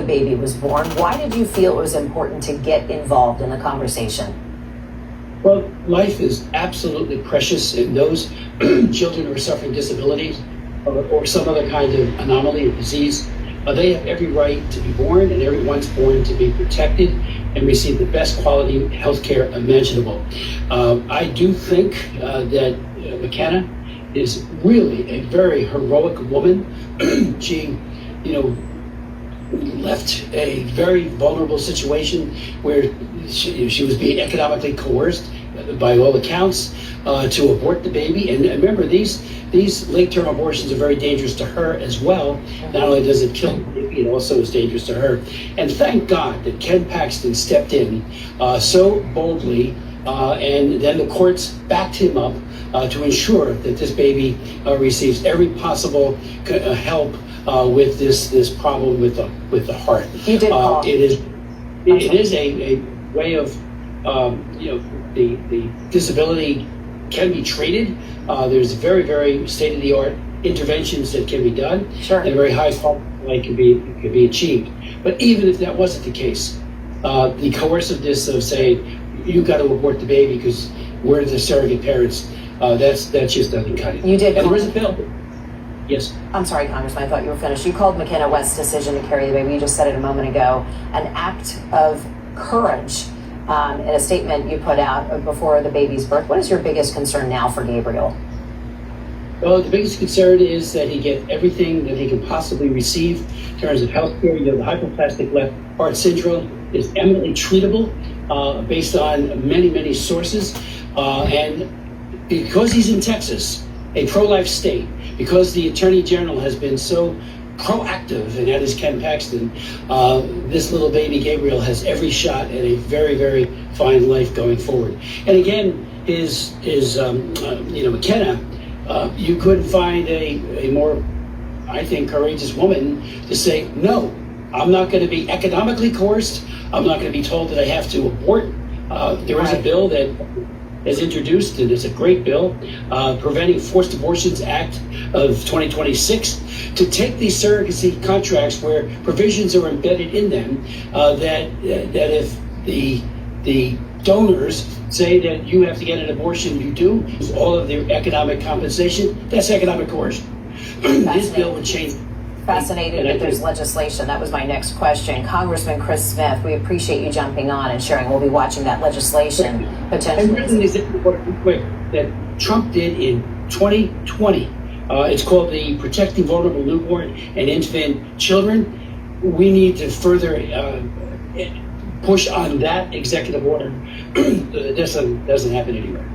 baby was born. Why did you feel it was important to get involved in the conversation? Well, life is absolutely precious, and those children who are suffering disabilities or some other kind of anomaly or disease, they have every right to be born, and everyone's born to be protected and receive the best quality health care imaginable. I do think that McKenna is really a very heroic woman. She, left a very vulnerable situation where she was being economically coerced, by all accounts, to abort the baby. And remember, these late-term abortions are very dangerous to her as well. Not only does it kill the baby, it also is dangerous to her. And thank God that Ken Paxton stepped in so boldly, and then the courts backed him up to ensure that this baby receives every possible help with this problem with the heart. You did, Paul. It is a way of the disability can be treated. There's very, very state-of-the-art interventions that can be done, sure, and very high quality can be achieved. But even if that wasn't the case, the coerciveness of saying you got to abort the baby because we're the surrogate parents, that just doesn't cut it. You did. And there is a bill. Yes. I'm sorry, Congressman, I thought you were finished. You called McKenna West's decision to carry the baby, you just said it a moment ago, an act of courage. In a statement you put out before the baby's birth. What is your biggest concern now for Gabriel? Well, the biggest concern is that he get everything that he can possibly receive in terms of health care. The hypoplastic left heart syndrome is eminently treatable based on many, many sources. And because he's in Texas, a pro-life state, because the Attorney General has been so proactive, and that is Ken Paxton, this little baby Gabriel has every shot at a very, very fine life going forward. And again, his McKenna, you couldn't find a more, I think, courageous woman to say, no, I'm not going to be economically coerced. I'm not going to be told that I have to abort. There is a bill that is introduced, and it's a great bill, Preventing Forced Abortions Act of 2026, to take these surrogacy contracts where provisions are embedded in them that if the donors say that you have to get an abortion, you do, all of their economic compensation, that's economic coercion. This bill would change. Fascinated that there's legislation. That was my next question. Congressman Chris Smith, we appreciate you jumping on and sharing. We'll be watching that legislation potentially. And really, is quick that Trump did in 2020. It's called the Protecting Vulnerable Newborn and Infant Children. We need to further push on that executive order. This doesn't happen anywhere.